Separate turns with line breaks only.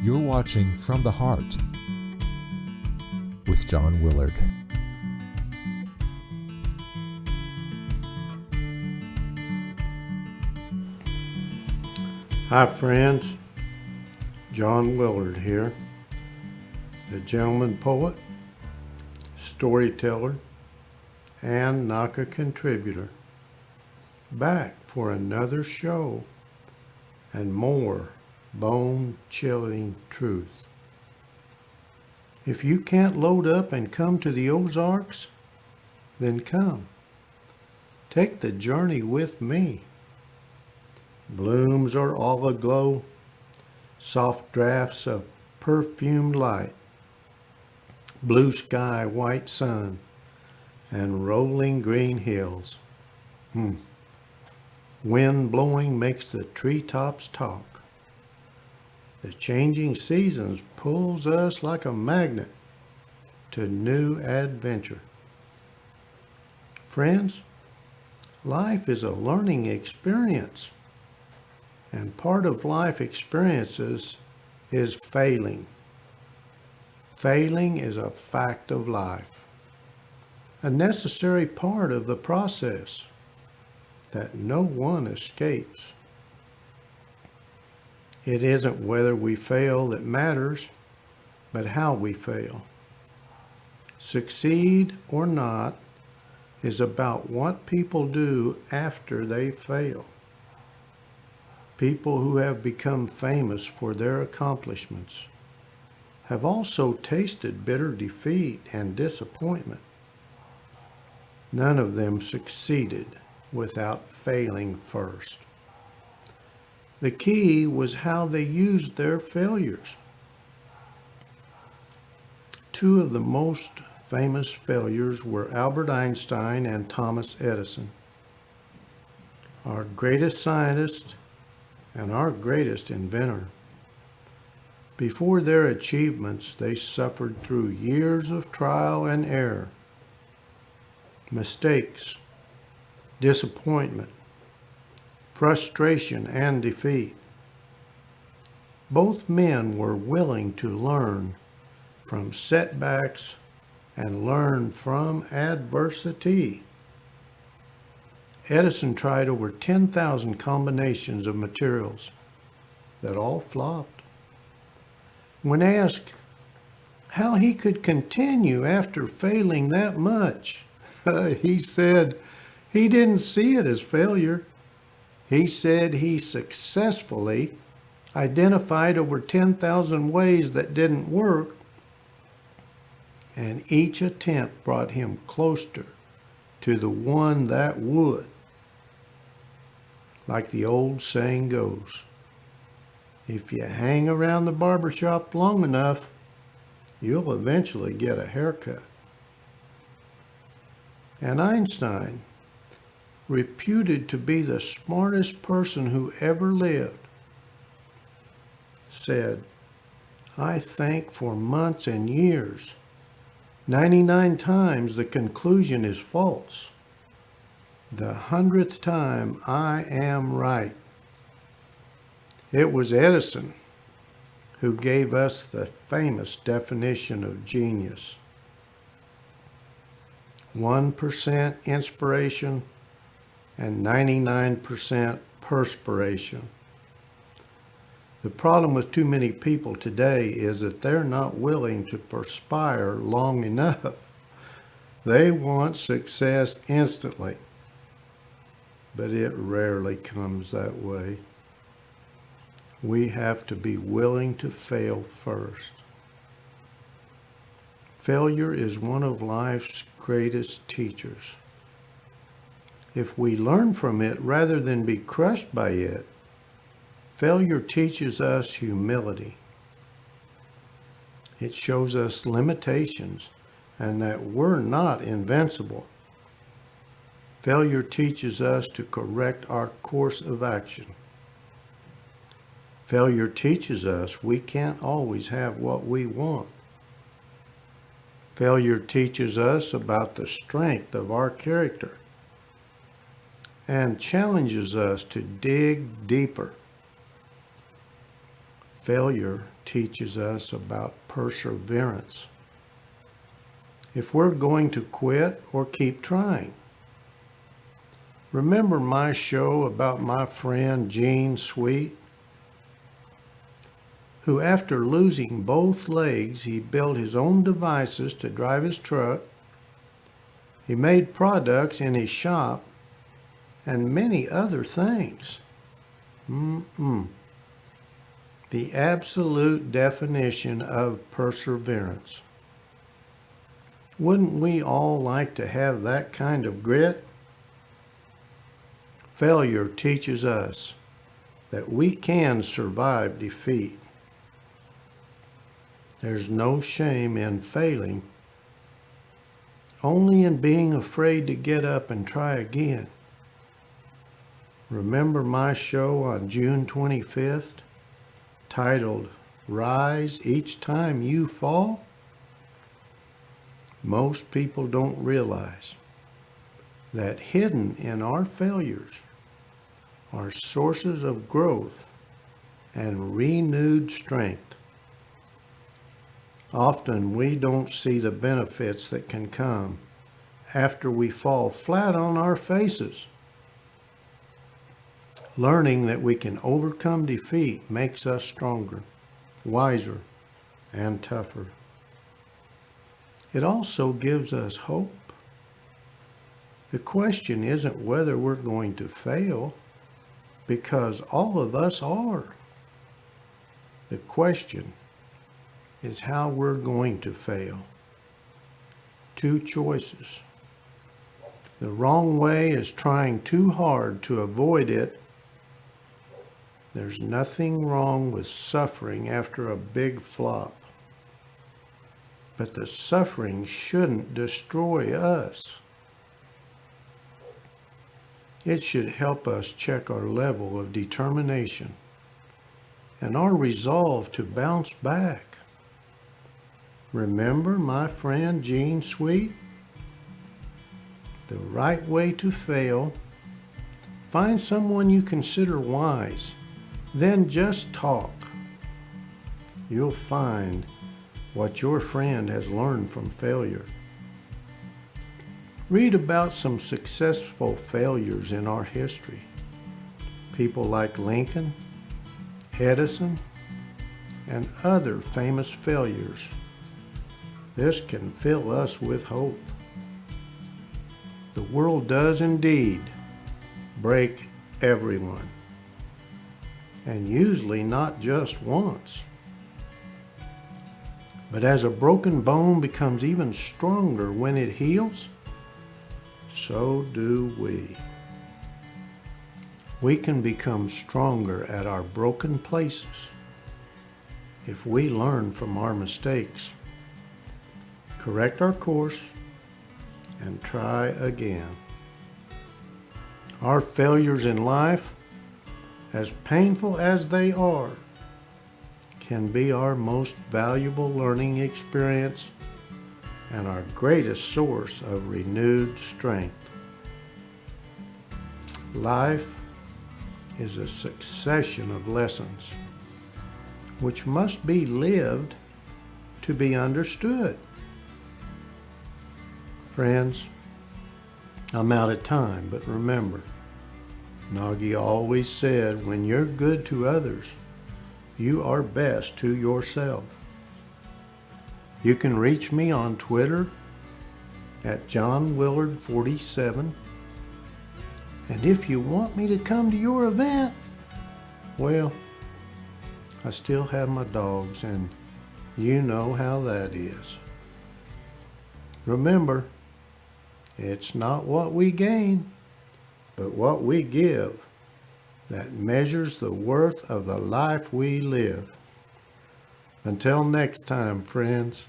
You're watching From the Heart with John Willard.
Hi friends, John Willard here, the gentleman poet, storyteller, and NACA contributor, back for another show and more bone-chilling truth. If you can't load up and come to the Ozarks, then come. Take the journey with me. Blooms are all aglow, soft drafts of perfumed light, blue sky, white sun, and rolling green hills. Wind blowing makes the treetops talk. The changing seasons pulls us like a magnet to new adventure. Friends, life is a learning experience. And part of life experiences is failing. Failing is a fact of life, a necessary part of the process that no one escapes. It isn't whether we fail that matters, but how we fail. Succeed or not is about what people do after they fail. People who have become famous for their accomplishments have also tasted bitter defeat and disappointment. None of them succeeded without failing first. The key was how they used their failures. Two of the most famous failures were Albert Einstein and Thomas Edison, our greatest scientist and our greatest inventor. Before their achievements, they suffered through years of trial and error, mistakes, disappointment, frustration, and defeat. Both men were willing to learn from setbacks and learn from adversity. Edison tried over 10,000 combinations of materials that all flopped. When asked how he could continue after failing that much, he said he didn't see it as failure. He said he successfully identified over 10,000 ways that didn't work, and each attempt brought him closer to the one that would. Like the old saying goes, if you hang around the barbershop long enough, you'll eventually get a haircut. And Einstein, reputed to be the smartest person who ever lived, said, I think for months and years, 99 times the conclusion is false. The 100th time I am right. It was Edison who gave us the famous definition of genius. 1% inspiration and 99% perspiration. The problem with too many people today is that they're not willing to perspire long enough. They want success instantly. But it rarely comes that way. We have to be willing to fail first. Failure is one of life's greatest teachers. If we learn from it rather than be crushed by it, failure teaches us humility. It shows us limitations and that we're not invincible. Failure teaches us to correct our course of action. Failure teaches us we can't always have what we want. Failure teaches us about the strength of our character and challenges us to dig deeper. Failure teaches us about perseverance. If we're going to quit or keep trying. Remember my show about my friend Gene Sweet, who after losing both legs, he built his own devices to drive his truck. He made products in his shop and many other things. The absolute definition of perseverance. Wouldn't we all like to have that kind of grit? Failure teaches us that we can survive defeat. There's no shame in failing, only in being afraid to get up and try again. Remember my show on June 25th, titled, Rise Each Time You Fall? Most people don't realize that hidden in our failures are sources of growth and renewed strength. Often we don't see the benefits that can come after we fall flat on our faces. Learning that we can overcome defeat makes us stronger, wiser, and tougher. It also gives us hope. The question isn't whether we're going to fail, because all of us are. The question is how we're going to fail. Two choices. The wrong way is trying too hard to avoid it. There's nothing wrong with suffering after a big flop. But the suffering shouldn't destroy us. It should help us check our level of determination and our resolve to bounce back. Remember my friend Gene Sweet? The right way to fail. Find someone you consider wise. Then just talk. You'll find what your friend has learned from failure. Read about some successful failures in our history. People like Lincoln, Edison, and other famous failures. This can fill us with hope. The world does indeed break everyone, and usually not just once. But as a broken bone becomes even stronger when it heals, so do we. We can become stronger at our broken places if we learn from our mistakes, correct our course, and try again. Our failures in life, as painful as they are, can be our most valuable learning experience and our greatest source of renewed strength. Life is a succession of lessons which must be lived to be understood. Friends, I'm out of time, but remember, Nagi always said, when you're good to others, you are best to yourself. You can reach me on Twitter at JohnWillard47. And if you want me to come to your event, well, I still have my dogs, and you know how that is. Remember, it's not what we gain, but what we give that measures the worth of the life we live. Until next time, friends.